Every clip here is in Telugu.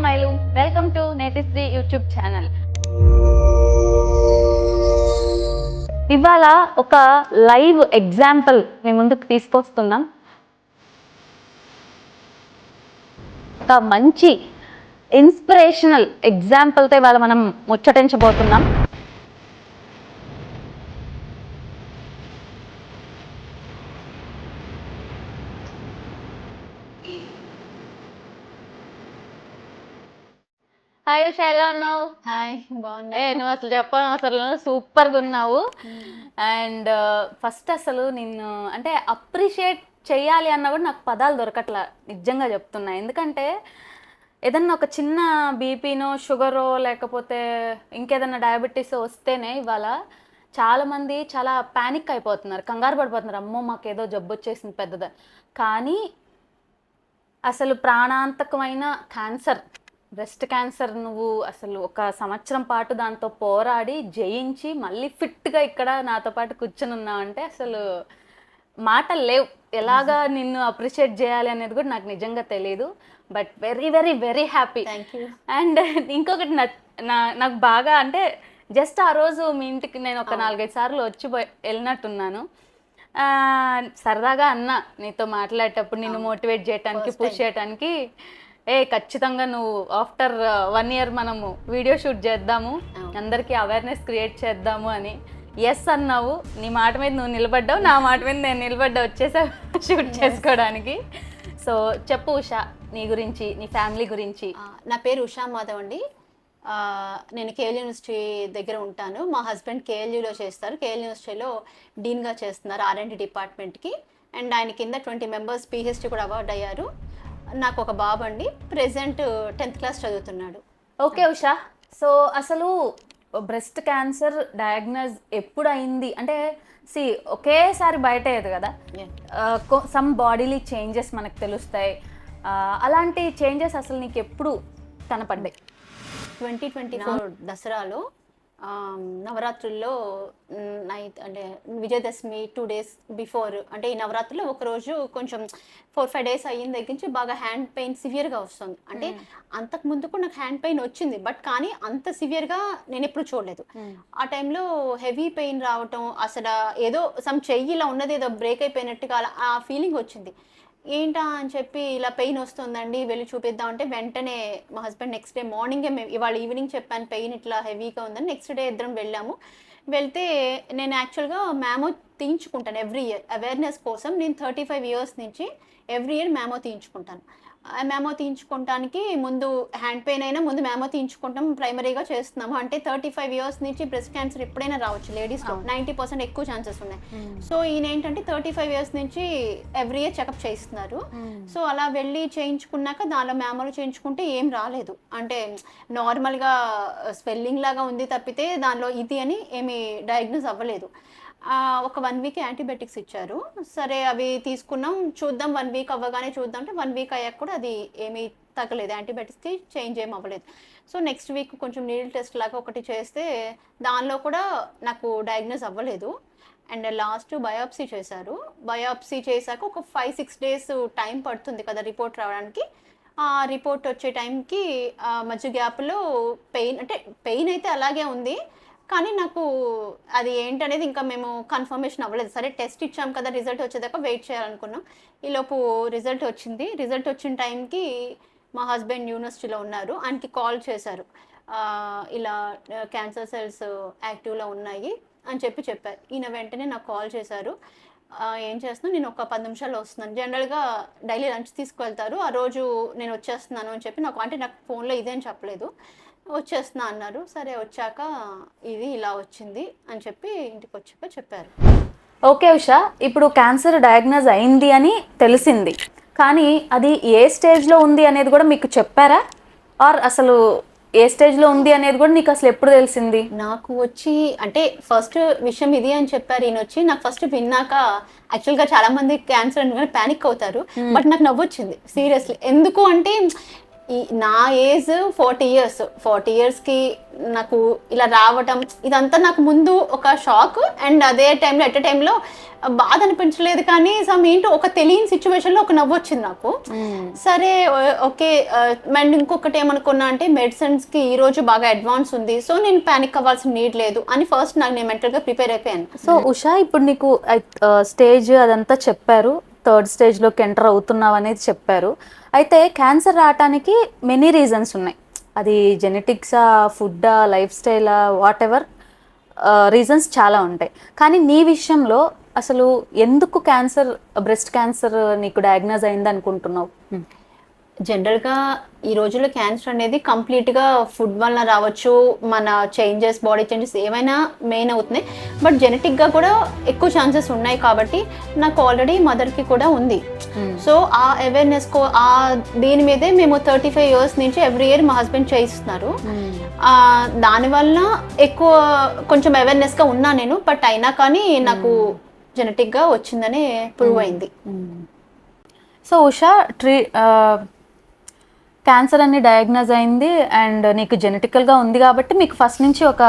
అమ్మాయిలు, వెల్కమ్ టు నేటిశ్రీ యూట్యూబ్ ఛానల్. ఇవాళ ఒక లైవ్ ఎగ్జాంపుల్ మీ ముందుకు తీసుకొస్తున్నాం. ఒక మంచి ఇన్స్పిరేషనల్ ఎగ్జాంపుల్తో ఇవాళ మనం ముచ్చటించబోతున్నాం. హాయ్ ఉషా, ఎలా ఉన్నావు? హాయ్, బాగున్నా. నువ్వు అసలు చెప్పను, అసలు సూపర్గా ఉన్నావు. అండ్ ఫస్ట్ అసలు నిన్ను అంటే అప్రిషియేట్ చేయాలి అన్న కూడా నాకు పదాలు దొరకట్లా, నిజంగా చెప్తున్నా. ఎందుకంటే ఏదన్నా ఒక చిన్న బీపీనో షుగరో లేకపోతే ఇంకేదన్నా డయాబెటీస్ వస్తేనే ఇవాళ చాలామంది చాలా ప్యానిక్ అయిపోతున్నారు, కంగారు పడిపోతున్నారు. అమ్మో మాకేదో జబ్బు వచ్చేసింది పెద్దదా. కానీ అసలు ప్రాణాంతకమైన క్యాన్సర్, బ్రెస్ట్ క్యాన్సర్, నువ్వు అసలు ఒక సంవత్సరం పాటు దాంతో పోరాడి జయించి మళ్ళీ ఫిట్గా ఇక్కడ నాతో పాటు కూర్చొని ఉన్నావు అంటే అసలు మాటలు లేవు. ఎలాగా నిన్ను అప్రిషియేట్ చేయాలి అనేది కూడా నాకు నిజంగా తెలియదు. But very very very happy. Thank you. And ఇంకొకటి నాకు బాగా అంటే జస్ట్ ఆ రోజు మీ ఇంటికి నేను ఒక 4-5 సార్లు వచ్చి వెళ్ళినట్టున్నాను. సరదాగా అన్నా నీతో మాట్లాడేటప్పుడు నిన్ను మోటివేట్ చేయడానికి, పుష్ చేయడానికి, ఖచ్చితంగా నువ్వు ఆఫ్టర్ 1 year మనము వీడియో షూట్ చేద్దాము, అందరికీ అవేర్నెస్ క్రియేట్ చేద్దాము అని. ఎస్ అన్నావు, నీ మాట మీద నువ్వు నిలబడ్డావు, నా మాట మీద నేను నిలబడ్డా, వచ్చేసా షూట్ చేసుకోవడానికి. సో చెప్పు ఉషా, నీ గురించి, నీ ఫ్యామిలీ గురించి. నా పేరు ఉషా మాధవ్ అండి. నేను కేఎల్ యూనివర్సిటీ దగ్గర ఉంటాను. మా హస్బెండ్ కేఎల్యూలో చేస్తారు. కేఎల్ యూనివర్సిటీలో డీన్గా చేస్తున్నారు R&D డిపార్ట్మెంట్కి. అండ్ ఆయన కింద 20 members PhD కూడా అవార్డు అయ్యారు. నాకు ఒక బాబు అండి, ప్రెసెంట్ 10th క్లాస్ చదువుతున్నాడు. ఓకే ఉషా, సో అసలు బ్రెస్ట్ క్యాన్సర్ డయాగ్నోజ్ ఎప్పుడు అయింది అంటే ఒకేసారి బయట అయ్యేది కదా, సమ్ బాడీలీ చేంజెస్ మనకు తెలుస్తాయి. అలాంటి చేంజెస్ అసలు నీకు ఎప్పుడు కనపడ్డాయి? 2024 దసరాలో నవరాత్రుల్లో నైట్ అంటే విజయదశమి 2 days బిఫోర్, అంటే ఈ నవరాత్రుల్లో ఒకరోజు కొంచెం 4-5 days అయిన దగ్గర నుంచి బాగా హ్యాండ్ పెయిన్ సివియర్గా వస్తుంది. అంటే అంతకు ముందు కూడా నాకు హ్యాండ్ పెయిన్ వచ్చింది, బట్ కానీ అంత సివియర్గా నేను ఎప్పుడు చూడలేదు. ఆ టైంలో హెవీ పెయిన్ రావటం, అసలు ఏదో సమ్ చెయ్యి ఇలా ఉన్నది ఏదో బ్రేక్ అయిపోయినట్టుగా ఆ ఫీలింగ్ వచ్చింది. ఏంటా అని చెప్పి ఇలా పెయిన్ వస్తుందండి, వెళ్ళి చూపిద్దాం అంటే వెంటనే మా హస్బెండ్ నెక్స్ట్ డే మార్నింగే, ఇవాళ ఈవినింగ్ చెప్పాను పెయిన్ ఇట్లా హెవీగా ఉందని. నెక్స్ట్ డే ఇద్దరం వెళ్ళాము. వెళ్తే నేను యాక్చువల్గా మ్యామో తీయించుకుంటాను ఎవ్రీ ఇయర్, అవేర్నెస్ కోసం. నేను 35 years నుంచి ఎవ్రీ ఇయర్ మ్యామో తీయించుకుంటాను. మ్యామో తీయించుకోవటానికి ముందు హ్యాండ్ పెయిన్ అయినా ముందు మ్యామో తీయించుకుంటాం, ప్రైమరీగా చేస్తున్నాము. అంటే 35 years నుంచి బ్రెస్ట్ క్యాన్సర్ ఎప్పుడైనా రావచ్చు, లేడీస్లో 90% ఎక్కువ ఛాన్సెస్ ఉన్నాయి. సో ఈయన ఏంటంటే 35 years నుంచి ఎవ్రీ ఇయర్ చెకప్ చేయిస్తున్నారు. సో అలా వెళ్ళి చేయించుకున్నాక దానిలో మ్యామోలు చేయించుకుంటే ఏం రాలేదు, అంటే నార్మల్గా స్వెల్లింగ్ లాగా ఉంది తప్పితే దానిలో ఇది అని ఏమి డయాగ్నోస్ అవ్వలేదు. ఒక 1 week యాంటీబయాటిక్స్ ఇచ్చారు. సరే అవి తీసుకున్నాం, చూద్దాం 1 week అవ్వగానే చూద్దాం అంటే 1 week అయ్యాక కూడా అది ఏమీ తగ్గలేదు, యాంటీబయాటిక్స్కి చేంజ్ ఏం అవ్వలేదు. సో నెక్స్ట్ వీక్ కొంచెం నీడిల్ టెస్ట్ లాగా ఒకటి చేస్తే దానిలో కూడా నాకు డయాగ్నోస్ అవ్వలేదు. అండ్ లాస్ట్ బయాప్సీ చేశారు. బయాప్సీ చేశాక ఒక 5-6 days టైం పడుతుంది కదా రిపోర్ట్ రావడానికి. ఆ రిపోర్ట్ వచ్చే టైంకి మధ్య గ్యాప్లో పెయిన్ అయితే అలాగే ఉంది, కానీ నాకు అది ఏంటనేది ఇంకా మేము కన్ఫర్మేషన్ అవ్వలేదు. సరే టెస్ట్ ఇచ్చాం కదా, రిజల్ట్ వచ్చేదాకా వెయిట్ చేయాలనుకున్నాం. ఈలోపు రిజల్ట్ వచ్చింది. రిజల్ట్ వచ్చిన టైంకి మా హస్బెండ్ యూనివర్సిటీలో ఉన్నారు, ఆయనకి కాల్ చేశారు, ఇలా క్యాన్సర్ సెల్స్ యాక్టివ్లో ఉన్నాయి అని చెప్పారు. ఈయన వెంటనే నాకు కాల్ చేశారు. ఏం చేస్తున్నాను, నేను ఒక 10 నిమిషాల్లో వస్తున్నాను. జనరల్గా డైలీ లంచ్ తీసుకువెళ్తారు, ఆ రోజు నేను వచ్చేస్తున్నాను అని చెప్పి నాకు ఫోన్లో ఇదేం చెప్పలేదు, వచ్చేస్తున్నా అన్నారు. సరే వచ్చాక ఇది ఇలా వచ్చింది అని చెప్పి ఇంటికి వచ్చాక చెప్పారు. ఓకే ఉషా, ఇప్పుడు క్యాన్సర్ డయాగ్నోజ్ అయింది అని తెలిసింది, కానీ అది ఏ స్టేజ్లో ఉంది అనేది కూడా మీకు చెప్పారా? ఆర్ అసలు ఏ స్టేజ్లో ఉంది అనేది కూడా నీకు అసలు ఎప్పుడు తెలిసింది? నాకు వచ్చి అంటే ఫస్ట్ విషయం ఇది అని చెప్పారు ఈయన వచ్చి. నాకు ఫస్ట్ విన్నాక యాక్చువల్గా చాలా మంది క్యాన్సర్ అని ప్యానిక్ అవుతారు, బట్ నాకు నవ్వొచ్చింది సీరియస్లీ. ఎందుకు అంటే నా ఏజ్ 40 years. 40 yearsకి నాకు ఇలా రావటం ఇదంతా నాకు ముందు ఒక షాక్, అండ్ అదే టైంలో ఎట్ టైంలో బాధ అనిపించలేదు, కానీ సమ్ ఏంటో ఒక తెలియని సిచ్యువేషన్లో ఒక నవ్వు వచ్చింది నాకు. సరే ఓకే. అండ్ ఇంకొకటి ఏమనుకున్నా అంటే మెడిసిన్స్కి ఈ రోజు బాగా అడ్వాన్స్ ఉంది, సో నేను ప్యానిక్ అవ్వాల్సిన నీడ్ లేదు అని ఫస్ట్ నాకు నేను మెంటల్గా ప్రిపేర్ అయిపోయాను. సో ఉషా, ఇప్పుడు నీకు స్టేజ్ అదంతా చెప్పారు, 3rd స్టేజ్లోకి ఎంటర్ అవుతున్నావు అనేది చెప్పారు. అయితే క్యాన్సర్ రావటానికి మెనీ రీజన్స్ ఉన్నాయి. అది జెనెటిక్సా, ఫుడ్డా, లైఫ్ స్టైలా, వాట్ ఎవర్ రీజన్స్ చాలా ఉంటాయి. కానీ నీ విషయంలో అసలు ఎందుకు క్యాన్సర్, బ్రెస్ట్ క్యాన్సర్ నీకు డయాగ్నోజ్ అయింది అనుకుంటున్నావు? జనరల్గా ఈ రోజుల్లో క్యాన్సర్ అనేది కంప్లీట్గా ఫుడ్ వల్ల రావచ్చు, మన చేంజెస్, బాడీ చేంజెస్ ఏమైనా మెయిన్ అవుతున్నాయి. బట్ జెనెటిక్గా కూడా ఎక్కువ ఛాన్సెస్ ఉన్నాయి కాబట్టి నాకు ఆల్రెడీ మదర్కి కూడా ఉంది. సో ఆ అవేర్నెస్ దీని మీదే మేము 35 years నుంచి ఎవ్రీ ఇయర్ మా హస్బెండ్ చేయిస్తున్నారు. దానివల్ల ఎక్కువ కొంచెం అవేర్నెస్గా ఉన్నా నేను. బట్ అయినా కానీ నాకు జెనెటిక్గా వచ్చిందని ప్రూవ్ అయింది. సో ఉషా, క్యాన్సర్ అని డయాగ్నోజ్ అయింది అండ్ నీకు జెనెటికల్గా ఉంది కాబట్టి మీకు ఫస్ట్ నుంచి ఒక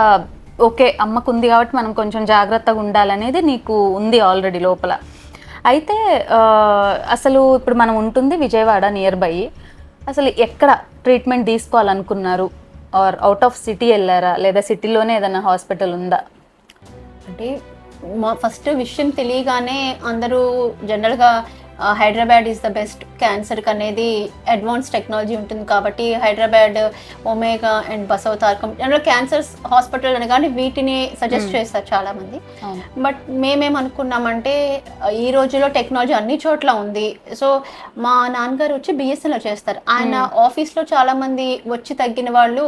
ఓకే, అమ్మకు ఉంది కాబట్టి మనం కొంచెం జాగ్రత్తగా ఉండాలనేది నీకు ఉంది ఆల్రెడీ లోపల. అయితే అసలు ఇప్పుడు మనం ఉంటుంది విజయవాడ నియర్ బై. అసలు ఎక్కడ ట్రీట్మెంట్ తీసుకోవాలనుకున్నారు? ఆర్ అవుట్ ఆఫ్ సిటీ వెళ్ళారా, లేదా సిటీలోనే ఏదైనా హాస్పిటల్ ఉందా? అంటే మా ఫస్ట్ విషయం తెలియగానే అందరూ జనరల్గా హైదరాబాద్ ఈజ్ ద బెస్ట్ క్యాన్సర్కి అనేది అడ్వాన్స్ టెక్నాలజీ ఉంటుంది కాబట్టి Hyderabad, omega and Basavatarakam general cancers hospital అనగానే వీటిని సజెస్ట్ చేస్తారు చాలామంది. బట్ మేమేమనుకున్నామంటే ఈ రోజుల్లో టెక్నాలజీ అన్ని చోట్ల ఉంది. సో మా నాన్నగారు వచ్చి బిఎస్ఎన్ఎల్ చేస్తారు. ఆయన ఆఫీస్లో చాలామంది వచ్చి తగ్గిన వాళ్ళు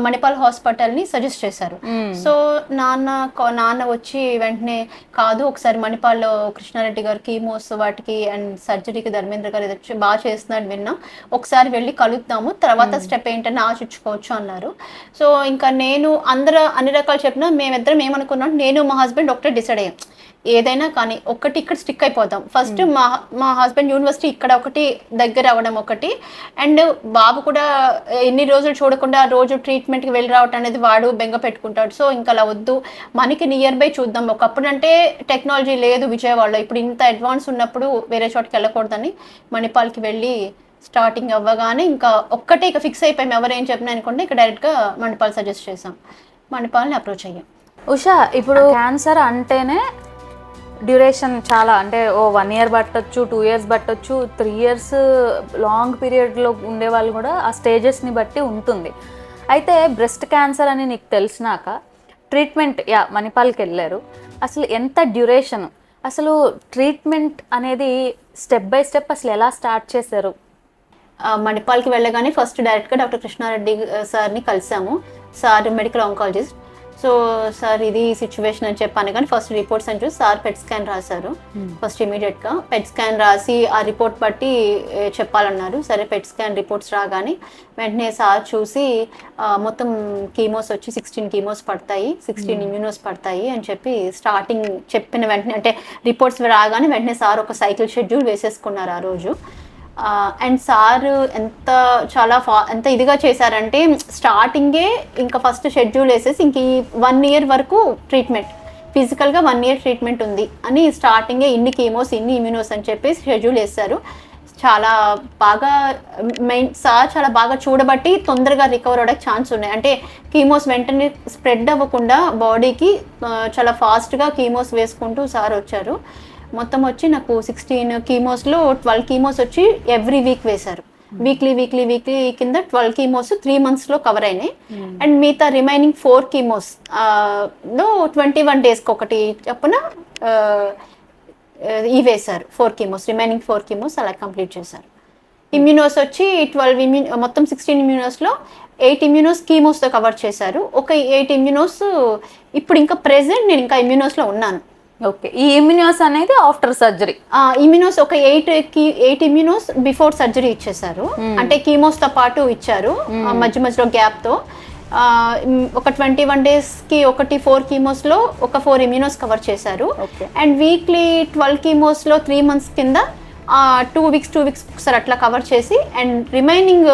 మణిపాల్ హాస్పిటల్ని సజెస్ట్ చేశారు. సో నాన్న వచ్చి వెంటనే కాదు, ఒకసారి మణిపాల్లో కృష్ణారెడ్డి గారు కీమోస్ వాటికి అండ్ సర్జరీకి ధర్మేంద్ర గారు వచ్చి బాగా చేస్తున్నాడు విన్నాం, ఒకసారి వెళ్ళి కలుద్దాము, తర్వాత స్టెప్ ఏంటని ఆశించుకోవచ్చు అన్నారు. సో ఇంకా నేను అన్ని రకాలు చెప్పినా మేమిద్దరం ఏమనుకున్నాం, నేను మా హస్బెండ్ ఒకటే డిసైడ్ అయ్యాం, ఏదైనా కానీ ఒకటి ఇక్కడ స్టిక్ అయిపోతాం. ఫస్ట్ మా హస్బెండ్ యూనివర్సిటీ ఇక్కడ ఒకటి దగ్గర అవ్వడం ఒకటి, అండ్ బాబు కూడా ఎన్ని రోజులు చూడకుండా రోజు ట్రీట్మెంట్కి వెళ్ళి రావటం అనేది వాడు బెంగ పెట్టుకుంటాడు. సో ఇంకా అలా వద్దు, మనకి నియర్ బై చూద్దాం. ఒకప్పుడు అంటే టెక్నాలజీ లేదు విజయవాడలో, ఇప్పుడు ఇంత అడ్వాన్స్ ఉన్నప్పుడు వేరే చోటుకి వెళ్ళకూడదని మణిపాల్కి వెళ్ళి స్టార్టింగ్ అవ్వగానే ఇంకా ఒక్కటే ఇక ఫిక్స్ అయిపోయాం. ఎవరేం చెప్పినా అనుకుంటే ఇక డైరెక్ట్గా మణిపాల్ సజెస్ట్ చేసాం, మణిపాల్ని అప్రోచ్ అయ్యాం. ఉషా, ఇప్పుడు క్యాన్సర్ అంటేనే డ్యూరేషన్ చాలా, అంటే 1 year పట్టొచ్చు, 2 years పట్టొచ్చు, 3 years లాంగ్ పీరియడ్లో ఉండేవాళ్ళు కూడా ఆ స్టేజెస్ని బట్టి ఉంటుంది. అయితే బ్రెస్ట్ క్యాన్సర్ అని నీకు తెలిసినాక ట్రీట్మెంట్ మణిపాల్కి వెళ్ళారు. అసలు ఎంత డ్యూరేషన్, అసలు ట్రీట్మెంట్ అనేది స్టెప్ బై స్టెప్ అసలు ఎలా స్టార్ట్ చేశారు? మణిపాల్కి వెళ్ళగానే ఫస్ట్ డైరెక్ట్గా డాక్టర్ కృష్ణారెడ్డి సార్ని కలిసాము. Sir medical oncologist. So sir ఇది సిచ్యువేషన్ అని చెప్పాను, కానీ ఫస్ట్ రిపోర్ట్స్ అని చూసి సార్ పెట్ స్కాన్ రాశారు. ఫస్ట్ ఇమీడియట్గా పెట్ స్కాన్ రాసి ఆ రిపోర్ట్ బట్టి చెప్పాలన్నారు. సరే పెట్ స్కాన్ రిపోర్ట్స్ రాగానే వెంటనే సార్ చూసి మొత్తం కీమోస్ వచ్చి 16 కీమోస్ పడతాయి, 16 ఇమ్యూనోస్ పడతాయి అని చెప్పి స్టార్టింగ్ చెప్పిన వెంటనే, అంటే రిపోర్ట్స్ రాగానే వెంటనే సార్ ఒక సైకిల్ షెడ్యూల్ వేసేసుకున్నారు ఆ రోజు. అండ్ సార్ ఎంత ఇదిగా చేశారంటే స్టార్టింగే ఇంకా ఫస్ట్ షెడ్యూల్ వేసేసి ఇంక ఈ 1 year వరకు ట్రీట్మెంట్, ఫిజికల్గా 1 year ట్రీట్మెంట్ ఉంది అని స్టార్టింగే ఇన్ని కీమోస్, ఇన్ని ఇమ్యూనోస్ అని చెప్పేసి షెడ్యూల్ వేస్తారు. చాలా బాగా సార్ చాలా బాగా చూడబట్టి తొందరగా రికవర్ అవ్వడానికి ఛాన్స్ ఉన్నాయి. అంటే కీమోస్ వెంటనే స్ప్రెడ్ అవ్వకుండా బాడీకి చాలా ఫాస్ట్గా కీమోస్ వేసుకుంటూ సార్ వచ్చారు. మొత్తం వచ్చి నాకు 16 కీమోస్లో 12 కీమోస్ వచ్చి ఎవ్రీ వీక్ వేశారు. వీక్లీ కింద 12 కీమోస్ 3 monthsలో కవర్ అయినాయి. అండ్ మిగతా రిమైనింగ్ 4 కీమోస్ లో 21 daysకి ఒకటి చొప్పున వేశారు. 4 కీమోస్, రిమైనింగ్ 4 కీమోస్ అలా కంప్లీట్ చేశారు. ఇమ్యూనోస్ వచ్చి 12 మొత్తం 16 ఇమ్యూనోస్లో 8 ఇమ్యూనోస్ కీమోస్తో కవర్ చేశారు. ఒక 8 ఇమ్యూనోస్ ఇప్పుడు ఇంకా ప్రెసెంట్ నేను ఇంకా ఇమ్యూనోస్లో ఉన్నాను. ఓకే, ఈ ఇమ్యూనోస్ అనేది ఆఫ్టర్ సర్జరీ? ఇమ్యూనోస్ ఒక 8 ఇమ్యూనోస్ బిఫోర్ సర్జరీ ఇచ్చేసారు. అంటే కీమోస్తో పాటు ఇచ్చారు మధ్యలో గ్యాప్తో. ఒక 21 daysకి ఒకటి 4 కీమోస్లో ఒక 4 ఇమ్యూనోస్ కవర్ చేశారు. అండ్ వీక్లీ 12 కీమోస్లో 3 months కింద 2 వీక్స్ ఒకసారి అట్లా కవర్ చేసి అండ్ రిమైనింగ్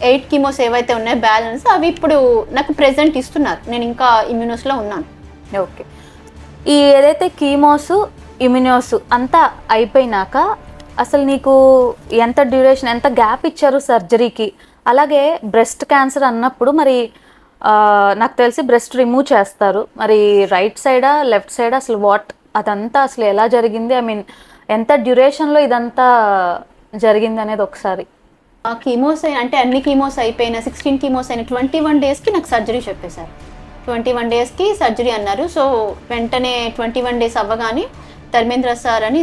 8 కీమోస్ ఏవైతే ఉన్నాయో బ్యాలెన్స్ అవి ఇప్పుడు నాకు ప్రెజెంట్ ఇస్తున్నారు. నేను ఇంకా ఇమ్యూనోస్లో ఉన్నాను. ఓకే, ఈ ఏదైతే కీమోస్ ఇమ్యూనోస్ అంతా అయిపోయినాక అసలు నీకు ఎంత డ్యూరేషన్, ఎంత గ్యాప్ ఇచ్చారు సర్జరీకి? అలాగే బ్రెస్ట్ క్యాన్సర్ అన్నప్పుడు మరి నాకు తెలిసి బ్రెస్ట్ రిమూవ్ చేస్తారు, మరి రైట్ సైడా లెఫ్ట్ సైడా అసలు అదంతా అసలు ఎలా జరిగింది? ఐ మీన్ ఎంత డ్యూరేషన్లో ఇదంతా జరిగింది అనేది ఒకసారి. ఆ కీమోస్ అంటే అన్ని కీమోస్ అయిపోయిన 16 కీమోస్ అయిన 21 డేస్కి నాకు సర్జరీ చెప్పేశారు. 21 డేస్కి సర్జరీ అన్నారు. సో వెంటనే 21 డేస్ అవ్వగానే ధర్మేంద్ర సార్ అని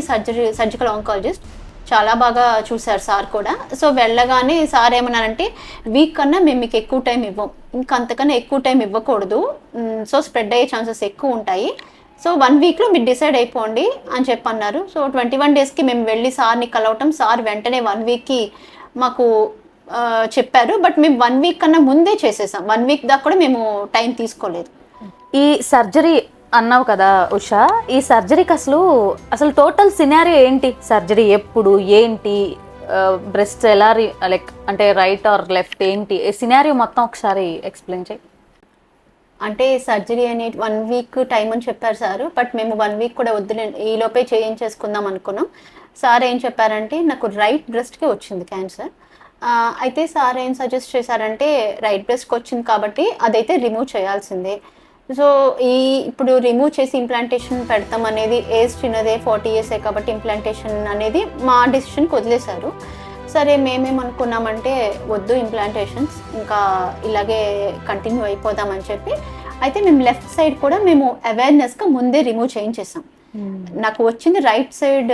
సర్జికల్ ఆంకాలజిస్ట్ చాలా బాగా చూశారు సార్ కూడా. సో వెళ్ళగానే సార్ ఏమన్నారంటే వీక్ కన్నా మేము మీకు ఎక్కువ టైం ఇవ్వం, ఇంకా అంతకన్నా ఎక్కువ టైం ఇవ్వకూడదు, సో స్ప్రెడ్ అయ్యే ఛాన్సెస్ ఎక్కువ ఉంటాయి, సో 1 వీక్లో మీరు డిసైడ్ అయిపోండి అని చెప్పన్నారు. సో 21 డేస్కి మేము వెళ్ళి సార్ని కలవటం, సార్ వెంటనే 1 వీక్కి మాకు చెప్పారు. బట్ మేము 1 వీక్ కన్నా ముందే చేసేసాం, 1 వీక్ దాకా కూడా మేము టైం తీసుకోలేదు. ఈ సర్జరీ అన్నావు కదా ఉషా, ఈ సర్జరీకి అసలు టోటల్ సినారియో ఏంటి? సర్జరీ ఎప్పుడు, ఏంటి, బ్రెస్ట్ ఎలా లైక్ అంటే రైట్ ఆర్ లెఫ్ట్, ఏంటి సినారియో మొత్తం ఒకసారి ఎక్స్ప్లెయిన్ చేయి. అంటే సర్జరీ అనే 1 వీక్ టైం అని చెప్పారు సార్. బట్ మేము 1 వీక్ కూడా వద్దులే, ఈ లోపే చేయించేసుకుందాం అనుకున్నాం. సార్ ఏం చెప్పారంటే నాకు రైట్ బ్రెస్ట్కి వచ్చింది క్యాన్సర్. అయితే సార్ ఏం సజెస్ట్ చేశారంటే రైట్ బ్రెస్ట్కి వచ్చింది కాబట్టి అదైతే రిమూవ్ చేయాల్సిందే. సో ఇప్పుడు రిమూవ్ చేసి ఇంప్లాంటేషన్ పెడతాం అనేది ఏజ్ చిన్నదే, 40 ఇయర్సే కాబట్టి ఇంప్లాంటేషన్ అనేది మా డెసిషన్కి వదిలేశారు. సరే మేమేమనుకున్నామంటే వద్దు ఇంప్లాంటేషన్స్, ఇంకా ఇలాగే కంటిన్యూ అయిపోదామని చెప్పి అయితే మేము లెఫ్ట్ సైడ్ కూడా మేము అవేర్నెస్గా ముందే రిమూవ్ చేయించేసాం. నాకు వచ్చింది రైట్ సైడ్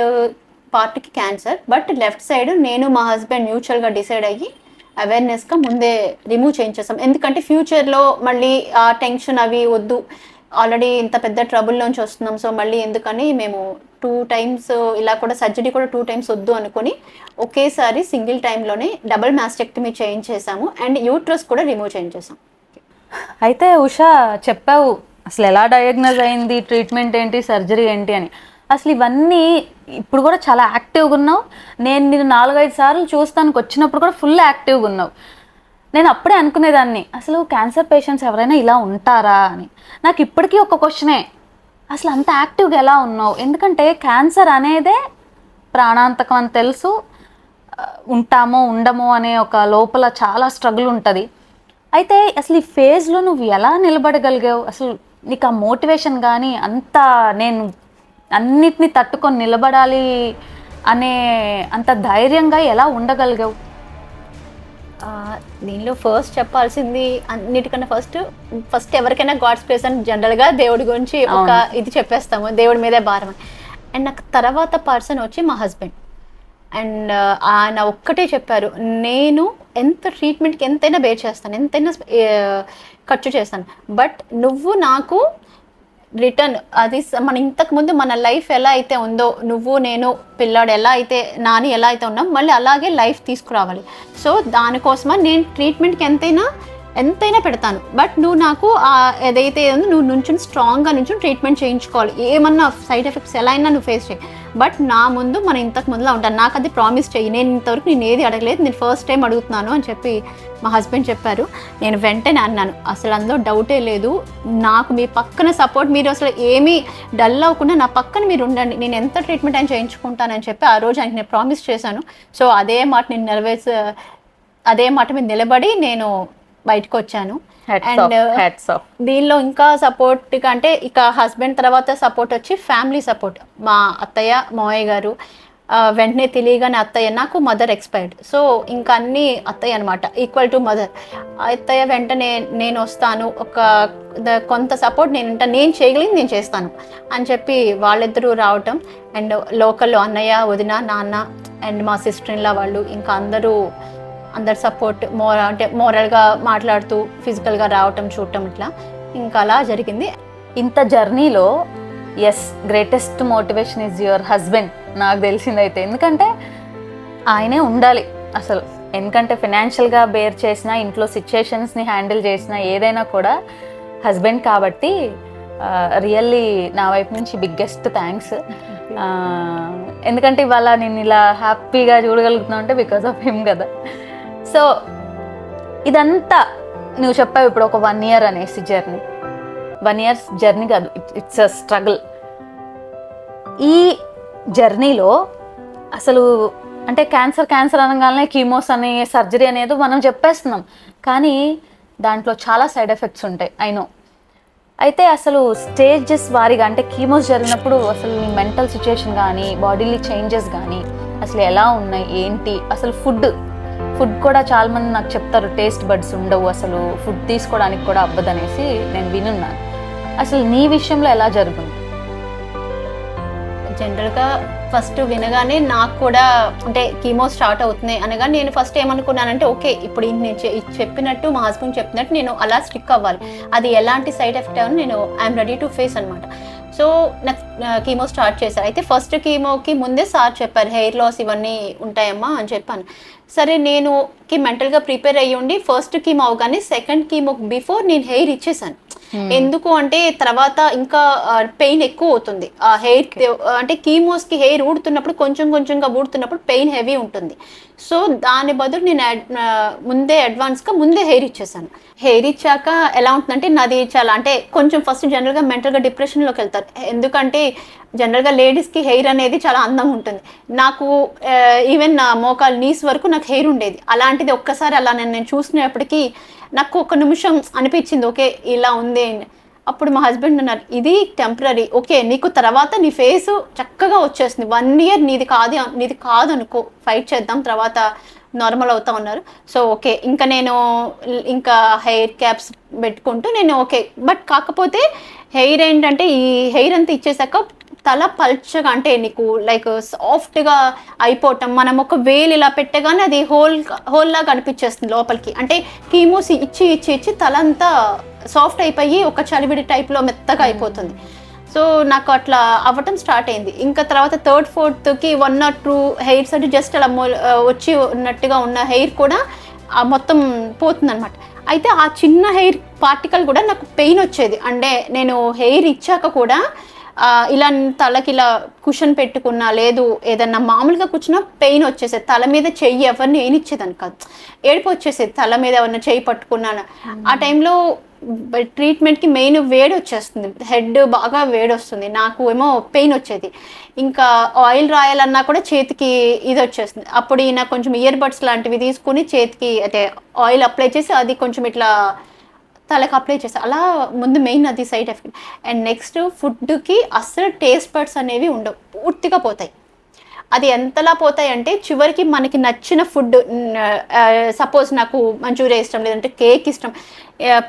పార్ట్కి క్యాన్సర్, బట్ లెఫ్ట్ సైడ్ నేను మా హస్బెండ్ మ్యూచువల్గా డిసైడ్ అయ్యి అవేర్నెస్గా ముందే రిమూవ్ చేయించేసాం. ఎందుకంటే ఫ్యూచర్లో మళ్ళీ ఆ టెన్షన్ అవి వద్దు, ఆల్రెడీ ఇంత పెద్ద ట్రబుల్లోంచి వస్తున్నాం, సో మళ్ళీ ఎందుకని మేము 2 టైమ్స్ ఇలా కూడా సర్జరీ కూడా 2 టైమ్స్ వద్దు అనుకుని ఒకేసారి సింగిల్ టైంలోనే డబుల్ మాస్టెక్టమీ చేయించేసాము అండ్ యూట్రస్ కూడా రిమూవ్ చేయించేసాం. అయితే ఉషా చెప్పావు అసలు ఎలా డయాగ్నోజ్ అయింది, ట్రీట్మెంట్ ఏంటి, సర్జరీ ఏంటి అని. అసలు ఇవన్నీ ఇప్పుడు కూడా చాలా యాక్టివ్గా ఉన్నావు. నేను 4-5 సార్లు చూస్తానికి వచ్చినప్పుడు కూడా ఫుల్ యాక్టివ్గా ఉన్నావు. నేను అప్పుడే అనుకునేదాన్ని అసలు క్యాన్సర్ పేషెంట్స్ ఎవరైనా ఇలా ఉంటారా అని. నాకు ఇప్పటికీ ఒక క్వశ్చనే, అసలు అంత యాక్టివ్గా ఎలా ఉన్నావు? ఎందుకంటే క్యాన్సర్ అనేదే ప్రాణాంతకం అని తెలుసు, ఉంటామో ఉండమో అనే ఒక లోపల చాలా స్ట్రగుల్ ఉంటుంది. అయితే అసలు ఈ ఫేజ్లో నువ్వు ఎలా నిలబడగలిగావు? అసలు నీకు ఆ మోటివేషన్ కానీ నేను అన్నిటినీ తట్టుకొని నిలబడాలి అనే అంత ధైర్యంగా ఎలా ఉండగలిగావు? దీనిలో ఫస్ట్ చెప్పాల్సింది అన్నిటికన్నా ఫస్ట్ ఎవరికైనా గాడ్స్ ప్లేస్ అని జనరల్గా దేవుడి గురించి ఒక ఇది చెప్పేస్తాము, దేవుడి మీదే భారం అని. అండ్ నాకు తర్వాత పర్సన్ వచ్చి మా హస్బెండ్. అండ్ ఆయన ఒక్కటే చెప్పారు, నేను ఎంత ట్రీట్మెంట్కి ఎంతైనా బేర్ చేస్తాను, ఎంతైనా ఖర్చు చేస్తాను, బట్ నువ్వు నాకు రిటర్న్ అది మన ఇంతకుముందు మన లైఫ్ ఎలా అయితే ఉందో, నువ్వు నేను పిల్లాడు ఎలా అయితే నాని ఎలా అయితే ఉన్నాం మళ్ళీ అలాగే లైఫ్ తీసుకురావాలి. సో దానికోసమా నేను ట్రీట్మెంట్కి ఎంతైనా పెడతాను, బట్ నువ్వు నాకు ఏదైతే నువ్వు నుంచుని స్ట్రాంగ్గా నుంచుని ట్రీట్మెంట్ చేయించుకోవాలి, ఏమన్నా సైడ్ ఎఫెక్ట్స్ ఎలా అయినా నువ్వు ఫేస్ చేయి, బట్ నా ముందు మనం ఇంతకు ముందులా ఉంటాను, నాకు అది ప్రామిస్ చెయ్యి, నేను ఇంతవరకు నేను ఏది అడగలేదు, నేను ఫస్ట్ టైం అడుగుతున్నాను అని చెప్పి మా హస్బెండ్ చెప్పారు. నేను వెంటనే అన్నాను అసలు అందులో డౌటే లేదు, నాకు మీ పక్కన సపోర్ట్, మీరు అసలు ఏమీ డల్ అవ్వకుండా నా పక్కన మీరు ఉండండి, నేను ఎంత ట్రీట్మెంట్ అయినా చేయించుకుంటానని చెప్పి ఆ రోజు ఆయనకి నేను ప్రామిస్ చేశాను. సో అదే మాట నేను అదే మాట మీద నిలబడి నేను బయటకు వచ్చాను. అండ్ దీనిలో ఇంకా సపోర్ట్ అంటే ఇక హస్బెండ్ తర్వాత సపోర్ట్ వచ్చి ఫ్యామిలీ సపోర్ట్, మా అత్తయ్య మావయ్య గారు. వెంటనే తెలియగానే అత్తయ్య, నాకు మదర్ ఎక్స్పైర్డ్, సో ఇంకా అన్నీ అత్తయ్య అనమాట, ఈక్వల్ టు మదర్. అత్తయ్య వెంటనే నేను వస్తాను, కొంత సపోర్ట్ నేను చేయగలిగింది నేను చేస్తాను అని చెప్పి వాళ్ళిద్దరూ రావటం. అండ్ లోకల్లో అన్నయ్య, వదిన, నాన్న అండ్ మా సిస్టర్ ఇన్లా వాళ్ళు, ఇంకా అందరూ సపోర్ట్ అంటే మోరల్గా మాట్లాడుతూ ఫిజికల్గా రావటం, చూడటం, ఇట్లా ఇంకా అలా జరిగింది. ఇంత జర్నీలో greatest motivation is your husband నాకు తెలిసిందైతే. ఎందుకంటే ఆయనే ఉండాలి అసలు, ఎందుకంటే ఫినాన్షియల్గా బేర్ చేసిన, ఇంట్లో సిచ్యుయేషన్స్ని హ్యాండిల్ చేసిన ఏదైనా కూడా హస్బెండ్ కాబట్టి రియల్లీ నా వైపు నుంచి బిగ్గెస్ట్ థ్యాంక్స్. ఎందుకంటే ఇవాళ నేను ఇలా హ్యాపీగా చూడగలుగుతున్నా అంటే బికాస్ ఆఫ్ హిమ్ కదా. సో ఇదంతా నువ్వు చెప్పావు ఇప్పుడు ఒక 1 year అనేసి జర్నీ. 1 year జర్నీ కాదు, ఇట్స్ అ స్ట్రగుల్. ఈ జర్నీలో అసలు అంటే క్యాన్సర్ అనగానే కీమోస్ అని సర్జరీ అనేది మనం చెప్పేస్తున్నాం, కానీ దాంట్లో చాలా సైడ్ ఎఫెక్ట్స్ ఉంటాయి, ఐ నో. అయితే అసలు స్టేజెస్ వారీగా అంటే కీమోస్ జరిగినప్పుడు అసలు నీ మెంటల్ సిచ్యుయేషన్ కానీ బాడీలీ చేంజెస్ కానీ అసలు ఎలా ఉన్నాయి ఏంటి, అసలు ఫుడ్ కూడా చాలామంది నాకు చెప్తారు టేస్ట్ బడ్స్ ఉండవు, అసలు ఫుడ్ తీసుకోవడానికి కూడా అవ్వదనేసి నేను వినున్నాను. అసలు నీ విషయంలో ఎలా జరుగుతుంది? జనరల్గా ఫస్ట్ వినగానే నాకు కూడా అంటే కీమో స్టార్ట్ అవుతున్నాయి అనగా నేను ఫస్ట్ ఏమనుకున్నానంటే ఓకే ఇప్పుడు నేను చెప్పినట్టు మా హస్బెండ్ చెప్పినట్టు నేను అలా స్టిక్ అవ్వాలి, అది ఎలాంటి సైడ్ ఎఫెక్ట్ అని నేను ఐఎమ్ రెడీ టు ఫేస్ అనమాట. సో నాకు కీమో స్టార్ట్ చేశారు. అయితే ఫస్ట్ కీమోకి ముందే సార్ చెప్పారు హెయిర్ లాస్ ఇవన్నీ ఉంటాయమ్మా అని చెప్పాను. సరే నేను మెంటల్గా ప్రిపేర్ అయ్యి ఉండి ఫస్ట్ కీమో అవగానే సెకండ్ కీమో బిఫోర్ నేను హెయిర్ ఇచ్చేసాను. ఎందుకు అంటే తర్వాత ఇంకా పెయిన్ ఎక్కువ అవుతుంది ఆ హెయిర్, అంటే కీమోస్కి హెయిర్ ఊడుతున్నప్పుడు కొంచెంగా ఊడుతున్నప్పుడు పెయిన్ హెవీ ఉంటుంది. సో దాని బదులు నేను ముందే అడ్వాన్స్గా హెయిర్ ఇచ్చేసాను. హెయిర్ ఇచ్చాక ఎలా ఉంటుందంటే నాది చాలా అంటే కొంచెం ఫస్ట్ జనరల్గా మెంటల్గా డిప్రెషన్లోకి వెళ్తారు, ఎందుకంటే జనరల్గా లేడీస్కి హెయిర్ అనేది చాలా అందంగా ఉంటుంది. నాకు ఈవెన్ నా మోకాలు నీస్ వరకు నాకు హెయిర్ ఉండేది, అలాంటిది ఒక్కసారి అలా నేను చూసినప్పటికీ నాకు ఒక నిమిషం అనిపించింది ఓకే ఇలా ఉంది. అప్పుడు మా హస్బెండ్ అన్నారు ఇది టెంపరీ, ఓకే నీకు తర్వాత నీ ఫేస్ చక్కగా వచ్చేస్తుంది, 1 year నీది కాదు అనుకో, ఫైట్ చేద్దాం తర్వాత నార్మల్ అవుతా ఉన్నారు. సో ఓకే ఇంకా నేను ఇంకా హెయిర్ క్యాప్స్ పెట్టుకుంటూ నేను ఓకే. బట్ కాకపోతే హెయిర్ ఏంటంటే ఈ హెయిర్ అంతా ఇచ్చేసాక తల పల్చగా అంటే నీకు లైక్ సాఫ్ట్గా అయిపోవటం, మనం ఒక వేలు ఇలా పెట్టగానే అది హోల్ లాగా అనిపించేస్తుంది లోపలికి, అంటే కీమోస్ ఇచ్చి తల అంతా సాఫ్ట్ అయిపోయి ఒక చలివిడి టైప్లో మెత్తగా అయిపోతుంది. సో నాకు అట్లా అవ్వటం స్టార్ట్ అయింది. ఇంకా తర్వాత 3rd 4thకి 1 or 2 హెయిర్స్ అంటే జస్ట్ అలా వచ్చి ఉన్నట్టుగా ఉన్న హెయిర్ కూడా మొత్తం పోతుంది అనమాట. అయితే ఆ చిన్న హెయిర్ పార్టికల్ కూడా నాకు పెయిన్ వచ్చేది, అంటే నేను హెయిర్ ఇచ్చాక కూడా ఇలా తలకి ఇలా కుషన్ పెట్టుకున్నా లేదు ఏదన్నా మామూలుగా కూర్చున్నా పెయిన్ వచ్చేసేది, తల మీద చెయ్యి ఎవరిని ఏనిచ్చేదాన్ని కాదు, ఏడుపు వచ్చేసేది తల మీద ఎవరిని చెయ్యి పట్టుకున్నాను. ఆ టైంలో ట్రీట్మెంట్కి మెయిన్ వేడి వచ్చేస్తుంది, హెడ్ బాగా వేడి వస్తుంది, నాకు ఏమో పెయిన్ వచ్చేది. ఇంకా ఆయిల్ రాయాలన్నా కూడా చేతికి ఇది వచ్చేస్తుంది. అప్పుడు ఈయన కొంచెం ఇయర్ బడ్స్ లాంటివి తీసుకుని చేతికి అంటే ఆయిల్ అప్లై చేసి అది కొంచెం ఇట్లా తలకి అప్లై చేస్తాను. అలా ముందు మెయిన్ అది సైడ్ ఎఫెక్ట్. అండ్ నెక్స్ట్ ఫుడ్కి అస్సలు టేస్ట్ బడ్స్ అనేవి ఉండవు, పూర్తిగా పోతాయి. అది ఎంతలా పోతాయి అంటే చివరికి మనకి నచ్చిన ఫుడ్, సపోజ్ నాకు మంచూరియా ఇష్టం, లేదంటే కేక్ ఇష్టం,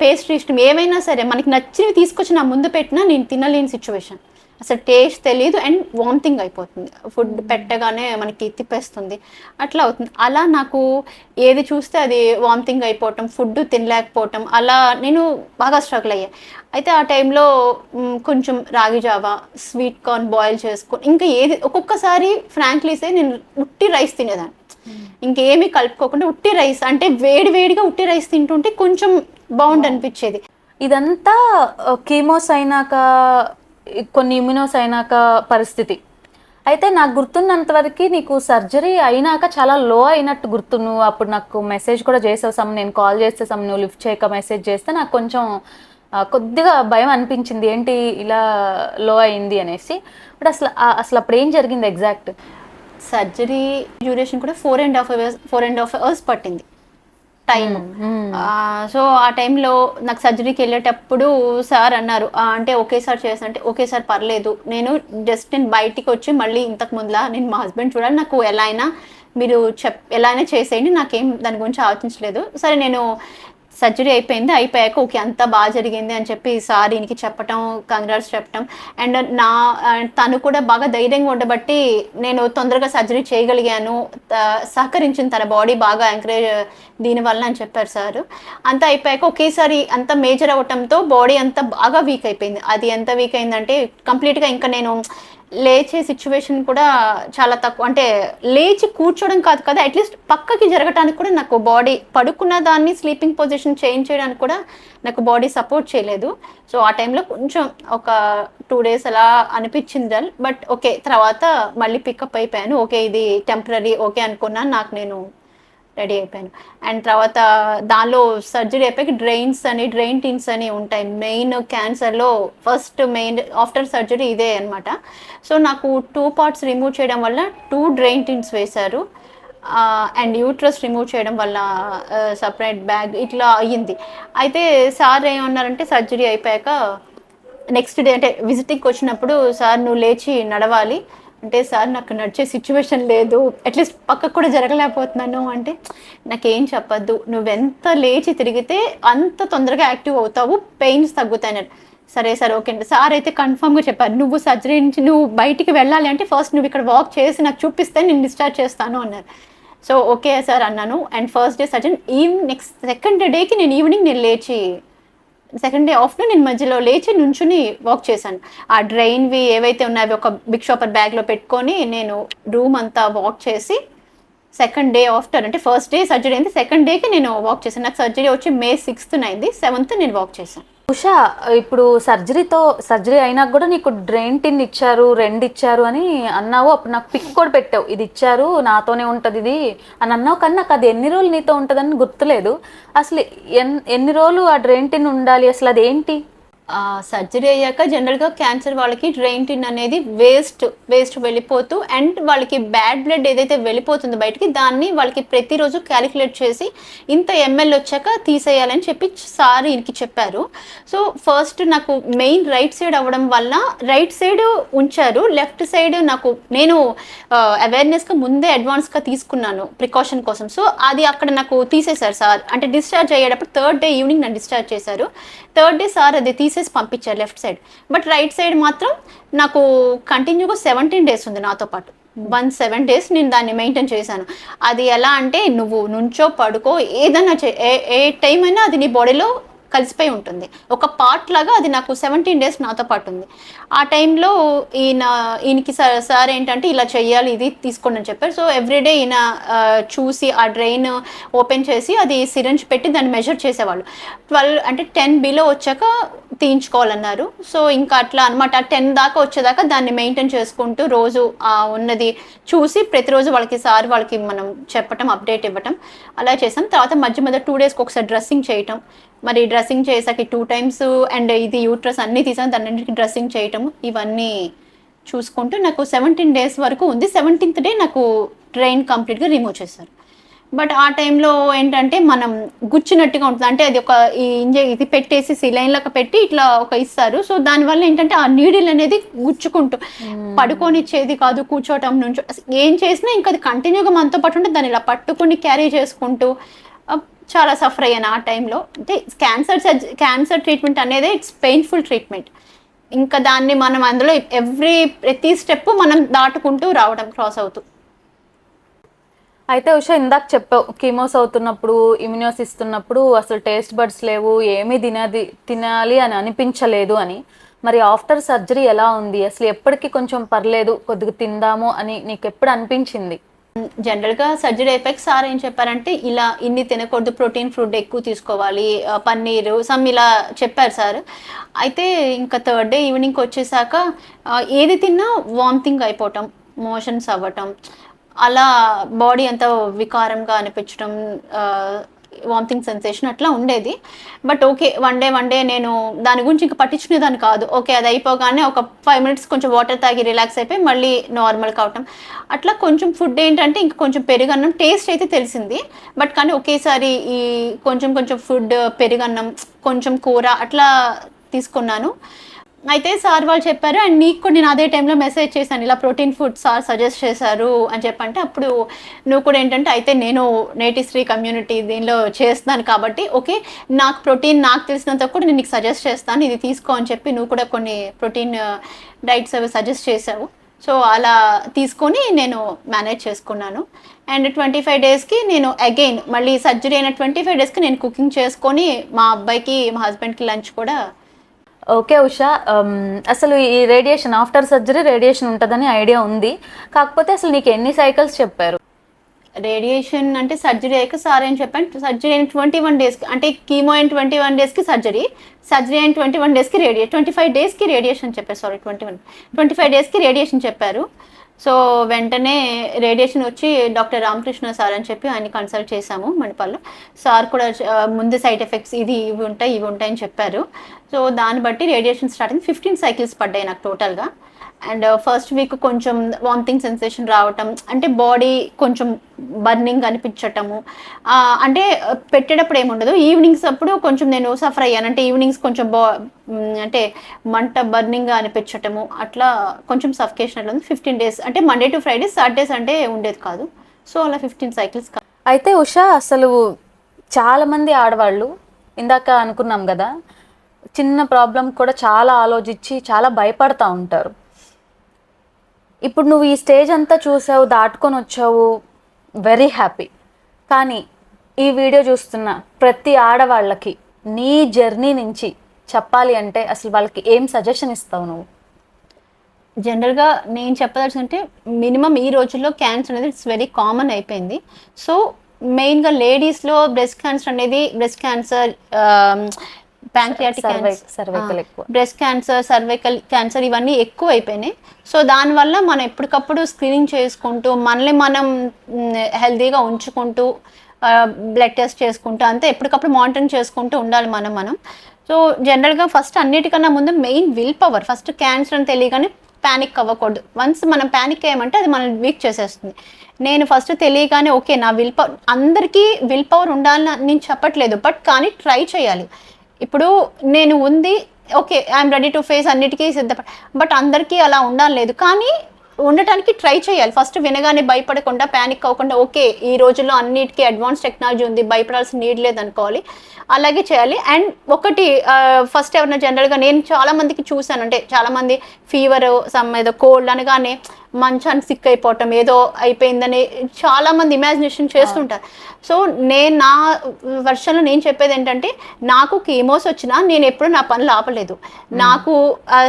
పేస్ట్రీ ఇష్టం, ఏమైనా సరే మనకి నచ్చినవి తీసుకొచ్చి నా ముందు పెట్టినా నేను తినలేని సిచ్యువేషన్, అసలు టేస్ట్ తెలియదు అండ్ వామిటింగ్ అయిపోతుంది, ఫుడ్ పెట్టగానే మనకి తిప్పేస్తుంది, అట్లా అవుతుంది. అలా నాకు ఏది చూస్తే అది వామిటింగ్ అయిపోవటం, ఫుడ్ తినలేకపోవటం, అలా నేను బాగా స్ట్రగుల్ అయ్యా. అయితే ఆ టైంలో కొంచెం రాగి జావా, స్వీట్ కార్న్ బాయిల్ చేసుకొని ఇంకా ఏది ఒక్కొక్కసారి ఫ్రాంక్లీసే నేను ఉట్టి రైస్ తినేదాన్ని, ఇంకేమీ కలుపుకోకుండా ఉట్టి రైస్, అంటే వేడిగా ఉట్టి రైస్ తింటుంటే కొంచెం బాగుండి అనిపించేది. ఇదంతా కీమోస్ అయినాక కొన్ని ఇమ్యూనోస్ అయినాక పరిస్థితి. అయితే నాకు గుర్తున్నంత వరకు నీకు సర్జరీ అయినాక చాలా లో అయినట్టు గుర్తు. నువ్వు అప్పుడు నాకు మెసేజ్ కూడా చేసావు, నేను కాల్ చేస్తే నువ్వు లిఫ్ట్ చేయక మెసేజ్ చేస్తే నాకు కొంచెం కొద్దిగా భయం అనిపించింది, ఏంటి ఇలా లో అయింది అనేసి. బట్ అసలు అప్పుడు ఏం జరిగింది ఎగ్జాక్ట్? సర్జరీ డ్యూరేషన్ కూడా 4.5 hours పట్టింది టైం. సో ఆ టైంలో నాకు సర్జరీకి వెళ్ళేటప్పుడు సార్ అన్నారు అంటే ఒకేసారి చేస్తానంటే ఒకేసారి పర్లేదు, నేను బయటికి వచ్చి మళ్ళీ ఇంతకు ముందులా నేను మా హస్బెండ్ చూడాలి, నాకు ఎలా అయినా మీరు ఎలా అయినా చేసేయండి, నాకేం దాని గురించి ఆలోచించలేదు. సరే నేను సర్జరీ అయిపోయాక ఓకే అంతా బాగా జరిగింది అని చెప్పి సార్ ఈయనకి చెప్పటం, కంగ్రాట్స్ చెప్పటం. అండ్ తను కూడా బాగా ధైర్యంగా ఉండబట్టి నేను తొందరగా సర్జరీ చేయగలిగాను, సహకరించింది తన బాడీ బాగా ఎంకరేజ్ దీనివల్ల అని చెప్పారు సార్. అంతా అయిపోయాక ఒకేసారి అంత మేజర్ అవ్వటంతో బాడీ అంతా బాగా వీక్ అయిపోయింది. అది ఎంత వీక్ అయిందంటే కంప్లీట్గా ఇంకా నేను లేచే సిచ్యువేషన్ కూడా చాలా తక్కువ, అంటే లేచి కూర్చోవడం కాదు కదా, అట్లీస్ట్ పక్కకి జరగటానికి కూడా నాకు బాడీ, పడుకున్న దాన్ని స్లీపింగ్ పొజిషన్ చేంజ్ చేయడానికి కూడా నాకు బాడీ సపోర్ట్ చేయలేదు. సో ఆ టైంలో కొంచెం ఒక 2 days అలా అనిపించింది. బట్ ఓకే, తర్వాత మళ్ళీ పికప్ అయిపోయాను. ఓకే ఇది టెంపరీ ఓకే అనుకున్నాను, నాకు నేను రెడీ అయిపోయాను. అండ్ తర్వాత దానిలో సర్జరీ అయిపోయి డ్రైన్ టిన్స్ అని ఉంటాయి. మెయిన్ క్యాన్సర్లో ఫస్ట్ మెయిన్ ఆఫ్టర్ సర్జరీ ఇదే అనమాట. సో నాకు 2 parts రిమూవ్ చేయడం వల్ల 2 డ్రైన్ టిన్స్ వేశారు. అండ్ యూట్రస్ రిమూవ్ చేయడం వల్ల సపరేట్ బ్యాగ్ ఇట్లా అయ్యింది. అయితే సార్ ఏమన్నారంటే సర్జరీ అయిపోయాక నెక్స్ట్ డే అంటే విజిటింగ్కి వచ్చినప్పుడు, సార్ నువ్వు లేచి నడవాలి అంటే, సార్ నాకు నడిచే సిచ్యువేషన్ లేదు, అట్లీస్ట్ పక్కకు కూడా జరగలేకపోతున్నాను అంటే, నాకేం చెప్పద్దు, నువ్వెంత లేచి తిరిగితే అంత తొందరగా యాక్టివ్ అవుతావు, పెయిన్స్ తగ్గుతాయి. సరే సార్ ఓకే అండి. సార్ అయితే కన్ఫామ్గా చెప్పారు, నువ్వు సర్జరీ నుంచి నువ్వు బయటికి వెళ్ళాలి అంటే ఫస్ట్ నువ్వు ఇక్కడ వాక్ చేసి నాకు చూపిస్తే నేను డిశ్చార్జ్ చేస్తాను అన్నారు. సో ఓకే సార్ అన్నాను. And first day surgery next second డేకి నేను ఈవినింగ్ నేను లేచి, సెకండ్ డే ఆఫ్టర్నూన్ నేను మధ్యలో లేచి నుంచుని వాక్ చేశాను. ఆ డ్రైన్వి ఏవైతే ఉన్నాయో ఒక బిగ్ షాపర్ బ్యాగ్లో పెట్టుకొని నేను రూమ్ అంతా వాక్ చేసి, సెకండ్ డే ఆఫ్టర్ అంటే ఫస్ట్ డే సర్జరీ అయింది, సెకండ్ డేకి నేను వాక్ చేశాను. నాకు సర్జరీ వచ్చి May 6th అయింది, 7th నేను వాక్ చేశాను. ఉషా, ఇప్పుడు సర్జరీ అయినాక కూడా నీకు డ్రైన్ టిన్ ఇచ్చారు, 2 ఇచ్చారు అని అన్నావు. అప్పుడు నాకు పిక్ కూడా పెట్టావు, ఇది ఇచ్చారు నాతోనే ఉంటుంది ఇది అని అన్నావు. కానీ నాకు అది ఎన్ని రోజులు నీతో ఉంటుందని గుర్తులేదు. అసలు ఎన్ని రోజులు ఆ డ్రైన్ టిన్ ఉండాలి, అసలు అదేంటి? సర్జరీ అయ్యాక జనరల్గా క్యాన్సర్ వాళ్ళకి డ్రైన్ టిన్ అనేది వేస్ట్ వెళ్ళిపోతూ, అండ్ వాళ్ళకి బ్యాడ్ బ్లడ్ ఏదైతే వెళ్ళిపోతుందో బయటికి, దాన్ని వాళ్ళకి ప్రతిరోజు క్యాలిక్యులేట్ చేసి ఇంత ml వచ్చాక తీసేయాలని చెప్పి సార్ ఈయనకి చెప్పారు. సో ఫస్ట్ నాకు మెయిన్ రైట్ సైడ్ అవ్వడం వల్ల రైట్ సైడ్ ఉంచారు, లెఫ్ట్ సైడ్ నేను అవేర్నెస్గా ముందే అడ్వాన్స్గా తీసుకున్నాను ప్రికాషన్ కోసం. సో అది అక్కడ నాకు తీసేశారు సార్. అంటే డిశ్చార్జ్ అయ్యేటప్పుడు 3rd day ఈవినింగ్ నన్ను డిశ్చార్జ్ చేశారు. 3rd day సార్ అది తీసేసి పంపించారు left side. But right side మాత్రం నాకు కంటిన్యూగా 17 days ఉంది నాతో పాటు. 7 days నేను దాన్ని మెయింటైన్ చేశాను. అది ఎలా అంటే, నువ్వు నుంచో పడుకో ఏదైనా ఏ టైం అయినా అది నీ బాడీలో కలిసిపోయి ఉంటుంది, ఒక పార్ట్ లాగా. అది నాకు 17 days నాతో పాటు ఉంది. ఆ టైంలో ఈయనకి సార్ ఏంటంటే ఇలా చెయ్యాలి, ఇది తీసుకోండి అని చెప్పారు. సో ఎవ్రీడే ఈయన చూసి ఆ డ్రైన్ ఓపెన్ చేసి అది సిరంజ్ పెట్టి దాన్ని మెజర్ చేసేవాళ్ళు. 12 అంటే 10 below వచ్చాక తీయించుకోవాలన్నారు. సో ఇంకా అట్లా అనమాట, 10 దాకా వచ్చేదాకా దాన్ని మెయింటైన్ చేసుకుంటూ రోజు ఉన్నది చూసి ప్రతిరోజు వాళ్ళకి మనం చెప్పటం, అప్డేట్ ఇవ్వటం అలా చేసాం. తర్వాత మధ్య 2 daysకి ఒకసారి డ్రెస్సింగ్ చేయటం, మరి డ్రెస్సింగ్ చేసాక 2 times, అండ్ ఇది యూట్రస్ అన్నీ తీసాను, దాన్నింటికి డ్రెస్సింగ్ చేయటం, ఇవన్నీ చూసుకుంటూ నాకు 17 days వరకు ఉంది. 17th day నాకు డ్రైన్ కంప్లీట్గా రిమూవ్ చేశారు. బట్ ఆ టైంలో ఏంటంటే మనం గుచ్చినట్టుగా ఉంటుంది, అంటే అది ఒక ఇది పెట్టేసి సిలైన్ లాగా పెట్టి ఇట్లా ఒక ఇస్తారు. సో దానివల్ల ఏంటంటే ఆ నీడిల్ అనేది గుచ్చుకుంటూ, పడుకోనిచ్చేది కాదు, కూర్చోవటం నుంచి ఏం చేసినా ఇంకా అది కంటిన్యూగా మనతో పాటు ఉంటే దాన్ని ఇలా పట్టుకుని క్యారీ చేసుకుంటూ చాలా సఫర్ అయ్యాను ఆ టైంలో. అంటే క్యాన్సర్ ట్రీట్మెంట్ అనేది ఇట్స్ పెయిన్ఫుల్ ట్రీట్మెంట్. ఇంకా దాన్ని మనం అందులో ప్రతి స్టెప్ మనం దాటుకుంటూ రావడం, క్రాస్ అవుతూ. అయితే ఉషా, ఇందాక చెప్పావు కీమోస్ అవుతున్నప్పుడు, ఇమ్యూనోస్ ఇస్తున్నప్పుడు అసలు టేస్ట్ బడ్స్ లేవు, ఏమీ తినాలి అని అనిపించలేదు అని. మరి ఆఫ్టర్ సర్జరీ ఎలా ఉంది అసలు? ఎప్పటికీ కొంచెం పర్లేదు, కొద్దిగా తిందాము అని నీకు ఎప్పుడు అనిపించింది? జనరల్గా సర్జరీ అయిపోయాక సార్ ఏం చెప్పారంటే, ఇలా ఇన్ని తినకూడదు, ప్రోటీన్ ఫుడ్ ఎక్కువ తీసుకోవాలి, పన్నీరు ఇలా చెప్పారు సార్. అయితే ఇంకా 3rd day ఈవినింగ్కి వచ్చేసాక ఏది తిన్నా వామిటింగ్ అయిపోవటం, మోషన్స్ అవ్వటం, అలా బాడీ అంతా వికారంగా అనిపించడం, వామిటింగ్ సెన్సేషన్ అట్లా ఉండేది. బట్ ఓకే, వన్ డే నేను దాని గురించి ఇంకా పట్టించుకునేదాన్ని కాదు. ఓకే, అది అయిపోగానే ఒక 5 minutes కొంచెం వాటర్ తాగి రిలాక్స్ అయిపోయి మళ్ళీ నార్మల్ కావటం, అట్లా కొంచెం ఫుడ్ ఏంటంటే ఇంకా కొంచెం పెరుగన్నం టేస్ట్ అయితే తెలిసింది. బట్ కానీ ఒకేసారి ఈ కొంచెం ఫుడ్, పెరుగన్నం, కొంచెం కూర అట్లా తీసుకున్నాను. అయితే సార్ వాళ్ళు చెప్పారు, అండ్ నీకు కూడా నేను అదే టైంలో మెసేజ్ చేశాను, ఇలా ప్రోటీన్ ఫుడ్ సార్ సజెస్ట్ చేశారు అని చెప్పంటే, అప్పుడు నువ్వు కూడా ఏంటంటే, అయితే నేను నేటిశ్రీ కమ్యూనిటీ దీనిలో చేస్తున్నాను కాబట్టి ఓకే, నాకు ప్రోటీన్ నాకు తెలిసినంత కూడా నేను నీకు సజెస్ట్ చేస్తాను, ఇది తీసుకో అని చెప్పి నువ్వు కూడా కొన్ని ప్రోటీన్ డైట్స్ అవి సజెస్ట్ చేసావు. సో అలా తీసుకొని నేను మేనేజ్ చేసుకున్నాను. అండ్ 25 daysకి నేను అగైన్ మళ్ళీ సర్జరీ అయిన 25 daysకి నేను కుకింగ్ చేసుకొని మా అబ్బాయికి, మా హస్బెండ్కి లంచ్ కూడా. ఓకే ఉషా, అసలు ఈ రేడియేషన్ ఆఫ్టర్ సర్జరీ రేడియేషన్ ఉంటుందని ఐడియా ఉంది, కాకపోతే అసలు నీకు ఎన్ని సైకిల్స్ చెప్పారు? రేడియేషన్ అంటే సర్జరీ అయ్యాక సార్ ఏం చెప్పాను, సర్జరీ అయిన 21 డేస్కి, అంటే కీమో అయిన 21 డేస్కి సర్జరీ అయిన 21 డేస్కి 25 డేస్కి రేడియేషన్ చెప్పారు. సారీ 25 డేస్కి రేడియేషన్ చెప్పారు. సో వెంటనే రేడియేషన్ వచ్చి డాక్టర్ రామకృష్ణ సార్ అని చెప్పి ఆయన కన్సల్ట్ చేశాము మణిపాల్లో. సార్ కూడా ముందు సైడ్ ఎఫెక్ట్స్ ఇవి ఉంటాయి అని చెప్పారు. సో దాన్ని బట్టి రేడియేషన్ స్టార్టింగ్ 15 సైకిల్స్ పడ్డాయి నాకు టోటల్గా. అండ్ ఫస్ట్ వీక్ కొంచెం వామిటింగ్ సెన్సేషన్ రావటం, అంటే బాడీ కొంచెం బర్నింగ్ అనిపించటము, అంటే పెట్టేటప్పుడు ఏముండదు, ఈవినింగ్స్ అప్పుడు కొంచెం నేను సఫర్ అయ్యాను. అంటే ఈవినింగ్స్ కొంచెం అంటే మంట బర్నింగ్గా అనిపించటము, అట్లా కొంచెం సఫికేషన్ అట్లా ఉంది. 15 డేస్ అంటే మండే టు ఫ్రైడే, సాటర్డేస్ అంటే ఉండేది కాదు. సో అలా 15 సైకిల్స్. అయితే ఉషా, అసలు చాలామంది ఆడవాళ్ళు ఇందాక అనుకున్నాం కదా, చిన్న ప్రాబ్లం కూడా చాలా ఆలోచించి చాలా భయపడతా ఉంటారు. ఇప్పుడు నువ్వు ఈ స్టేజ్ అంతా చూసావు, దాటుకొని వచ్చావు, వెరీ హ్యాపీ. కానీ ఈ వీడియో చూస్తున్న ప్రతి ఆడవాళ్ళకి నీ జర్నీ నుంచి చెప్పాలి అంటే అసలు వాళ్ళకి ఏం సజెషన్ ఇస్తావు నువ్వు? జనరల్గా నేను చెప్పదలుచుకుంటే మినిమం ఈ రోజుల్లో క్యాన్సర్ అనేది ఇట్స్ వెరీ కామన్ అయిపోయింది. సో మెయిన్గా లేడీస్లో బ్రెస్ట్ క్యాన్సర్, ప్యాంక్రియాటిక్ సర్వైకల్ ఎక్కువ, బ్రెస్ట్ క్యాన్సర్, సర్వైకల్ క్యాన్సర్ ఇవన్నీ ఎక్కువ అయిపోయినాయి. సో దానివల్ల మనం ఎప్పటికప్పుడు స్క్రీనింగ్ చేసుకుంటూ మనల్ని మనం హెల్తీగా ఉంచుకుంటూ బ్లడ్ టెస్ట్ చేసుకుంటూ అంతే ఎప్పటికప్పుడు మానిటరింగ్ చేసుకుంటూ ఉండాలి మనం. సో జనరల్గా ఫస్ట్ అన్నిటికన్నా ముందు main will power. First cancer అని తెలియగానే ప్యానిక్ అవ్వకూడదు. వన్స్ మనం ప్యానిక్ అయ్యామంటే అది మనం వీక్ చేసేస్తుంది. నేను ఫస్ట్ తెలియగానే ఓకే నా విల్ పవర్, అందరికీ విల్ పవర్ ఉండాలని నేను చెప్పట్లేదు, బట్ కానీ ట్రై చేయాలి. ఇప్పుడు నేను ఉంది okay, I'm ready to face, అన్నిటికీ సిద్ధపడ, బట్ అందరికీ అలా ఉండాలేదు, కానీ ఉండటానికి ట్రై చేయాలి. ఫస్ట్ వినగానే భయపడకుండా, ప్యానిక్ అవ్వకుండా, ఓకే ఈ రోజుల్లో అన్నిటికీ అడ్వాన్స్ టెక్నాలజీ ఉంది, భయపడాల్సిన నీడ్ లేదు అనుకోవాలి, అలాగే చేయాలి. అండ్ ఒకటి ఫస్ట్ ఎవరైనా జనరల్గా నేను చాలామందికి చూశాను, అంటే చాలామంది ఫీవర్ ఏదో కోల్డ్ అనగానే మంచాన్ని సిక్ అయిపోవటం, ఏదో అయిపోయిందని చాలామంది ఇమాజినేషన్ చేస్తుంటారు. సో నా వర్షన్లో నేను చెప్పేది ఏంటంటే, నాకు కీమోస్ వచ్చినా నేను ఎప్పుడు నా పనులు ఆపలేదు. నాకు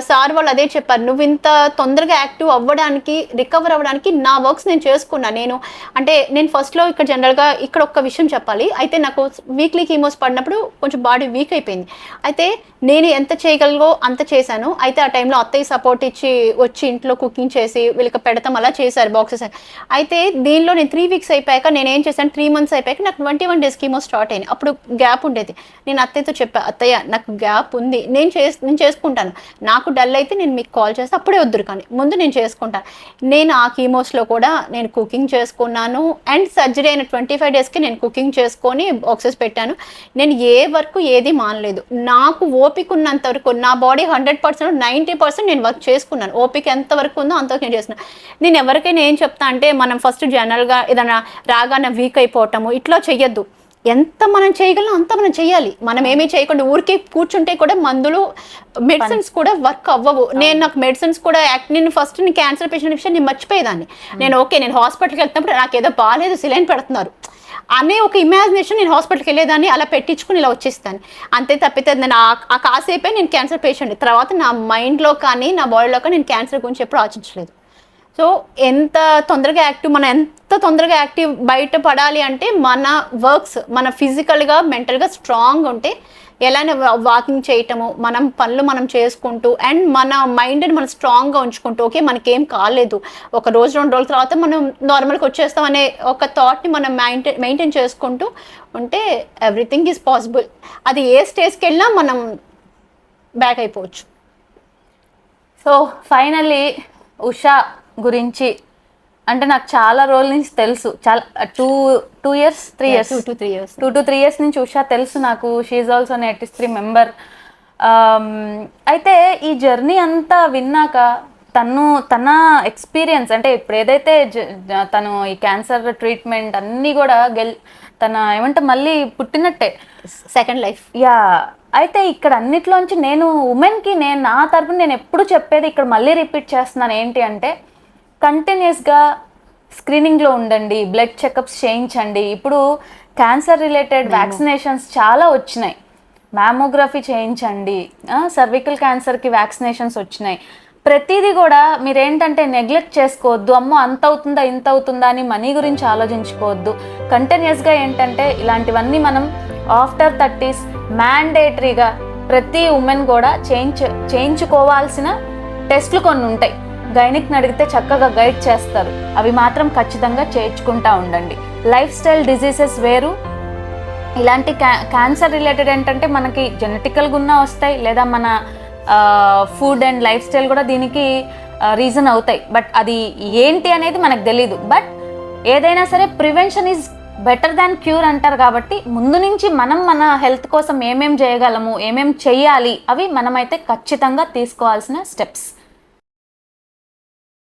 సార్ వాళ్ళు అదే చెప్పారు, నువ్వు ఇంత తొందరగా యాక్టివ్ అవ్వడానికి, రికవర్ అవ్వడానికి నా వర్క్స్ నేను చేసుకున్నా. నేను ఫస్ట్లో ఇక్కడ జనరల్గా ఇక్కడ ఒక్క విషయం చెప్పాలి. అయితే నాకు వీక్లీ కీమోస్ పడినప్పుడు కొంచెం బాడీ వీక్ అయిపోయింది. అయితే నేను ఎంత చేయగలగో అంత చేశాను. అయితే ఆ టైంలో అత్తయ్య సపోర్ట్ ఇచ్చి వచ్చి ఇంట్లో కుకింగ్ చేసి వీళ్ళకి పెడతాం, అలా చేశారు బాక్సెస్. అయితే దీనిలో నేను 3 వీక్స్ అయిపోయాక నేను ఏం చేశాను, 3 మంత్స్ అయిపోయాక నాకు 21 డేస్ కీమో స్టార్ట్ అయింది. అప్పుడు గ్యాప్ ఉండేది. నేను అత్తయ్యతో చెప్పా, అత్తయ్య నాకు గ్యాప్ ఉంది, నేను చేసుకుంటాను, నాకు డల్ అయితే నేను మీకు కాల్ చేస్తే అప్పుడే వద్దురు, కానీ ముందు నేను చేసుకుంటాను. నేను ఆ కీమోస్లో కూడా నేను కుకింగ్ చేసుకున్నాను. అండ్ సర్జరీ అయిన 25 డేస్కి నేను కుకింగ్ చేసుకొని బాక్సెస్ పెట్టాను. నేను ఏ వర్క్ ఏది మానలేదు. నాకు ఓపిక ఉన్నంత వరకు, నా బాడీ 100%, 90% నేను వర్క్ చేసుకున్నాను. ఓపిక ఎంత వరకు ఉందో అంతవరకు నేను చేస్తున్నాను. నేను ఎవరికైనా ఏం చెప్తా అంటే, మనం ఫస్ట్ జనరల్గా ఏదైనా రాగానే వీక్ అయిపోవటము ఇట్లా చెయ్యొద్దు. ఎంత మనం చేయగలం అంత మనం చేయాలి. మనం ఏమీ చేయకుండా ఊరికే కూర్చుంటే కూడా మందులు, మెడిసిన్స్ కూడా వర్క్ అవ్వవు. నాకు మెడిసిన్స్ కూడా నేను ఫస్ట్ క్యాన్సర్ పేషెంట్ విషయం నేను మర్చిపోయేదాన్ని. నేను హాస్పిటల్కి వెళ్తున్నప్పుడు నాకు ఏదో బాగాలేదు, సిలైన్ పెడుతున్నారు అనే ఒక ఇమాజినేషన్, నేను హాస్పిటల్కి వెళ్ళేదాన్ని, అలా పెట్టించుకుని ఇలా వచ్చేస్తాను అంతే. తప్పితే నేను ఆ కాసేపే నేను క్యాన్సర్ పేషెంట్, తర్వాత నా మైండ్లో కానీ నా బాడీలో కానీ నేను క్యాన్సర్ గురించి ఎప్పుడు ఆలోచించలేదు. సో ఎంత తొందరగా యాక్టివ్ బయటపడాలి అంటే మన వర్క్స్, మన ఫిజికల్గా మెంటల్గా స్ట్రాంగ్ ఉంటే, ఎలానే వాకింగ్ చేయటము, మనం పనులు మనం చేసుకుంటూ, అండ్ మన మైండ్ని మనం స్ట్రాంగ్గా ఉంచుకుంటూ, ఓకే మనకేం కాలేదు, ఒక రోజు 2 రోజుల తర్వాత మనం నార్మల్గా వచ్చేస్తాం అనే ఒక థాట్ని మనం మెయింటైన్ చేసుకుంటూ ఉంటే ఎవ్రీథింగ్ ఈజ్ పాసిబుల్. అది ఏ స్టేజ్కి వెళ్ళినా మనం బ్యాక్ అయిపోవచ్చు. సో ఫైనల్లీ ఉషా గురించి అంటే నాకు చాలా రోజుల నుంచి తెలుసు, చాలా 2 ఇయర్స్ 3 ఇయర్స్ 2 to 3 ఇయర్స్ నుంచి ఉషా తెలుసు నాకు. She also NET3 member. అయితే ఈ జర్నీ అంతా విన్నాక తన ఎక్స్పీరియన్స్, అంటే ఇప్పుడు ఏదైతే తను ఈ క్యాన్సర్ ట్రీట్మెంట్ అన్నీ కూడా తన ఏమంటే మళ్ళీ పుట్టినట్టే, సెకండ్ లైఫ్. యా. అయితే ఇక్కడ అన్నిట్లోంచి నేను ఉమెన్కి నా తరపున నేను ఎప్పుడు చెప్పేది, ఇక్కడ మళ్ళీ రిపీట్ చేస్తున్నాను ఏంటి అంటే, కంటిన్యూస్గా స్క్రీనింగ్లో ఉండండి, బ్లడ్ చెకప్స్ చేయించండి. ఇప్పుడు క్యాన్సర్ రిలేటెడ్ వ్యాక్సినేషన్స్ చాలా వచ్చినాయి. మ్యామోగ్రఫీ చేయించండి, సర్వికల్ క్యాన్సర్కి వ్యాక్సినేషన్స్ వచ్చినాయి. ప్రతిదీ కూడా మీరేంటంటే నెగ్లెక్ట్ చేసుకోవద్దు, అమ్మో అంత అవుతుందా ఇంత అవుతుందా అని మనీ గురించి ఆలోచించుకోవద్దు. కంటిన్యూస్గా ఏంటంటే ఇలాంటివన్నీ మనం ఆఫ్టర్ 30s మ్యాండేటరీగా ప్రతి ఉమెన్ కూడా చేయించుకోవాల్సిన టెస్ట్లు కొన్ని ఉంటాయి. గైనిక్ని అడిగితే చక్కగా గైడ్ చేస్తారు, అవి మాత్రం ఖచ్చితంగా చేయించుకుంటా ఉండండి. లైఫ్ స్టైల్ డిజీజెస్ వేరు, ఇలాంటి క్యాన్సర్ రిలేటెడ్ ఏంటంటే మనకి జెనెటికల్గా ఉన్న వస్తాయి, లేదా మన ఫుడ్ అండ్ లైఫ్ స్టైల్ కూడా దీనికి రీజన్ అవుతాయి. బట్ అది ఏంటి అనేది మనకు తెలీదు. బట్ ఏదైనా సరే prevention is better than cure అంటారు. కాబట్టి ముందు నుంచి మనం మన హెల్త్ కోసం ఏమేం చేయగలము, ఏమేం చెయ్యాలి, అవి మనమైతే ఖచ్చితంగా తీసుకోవాల్సిన స్టెప్స్.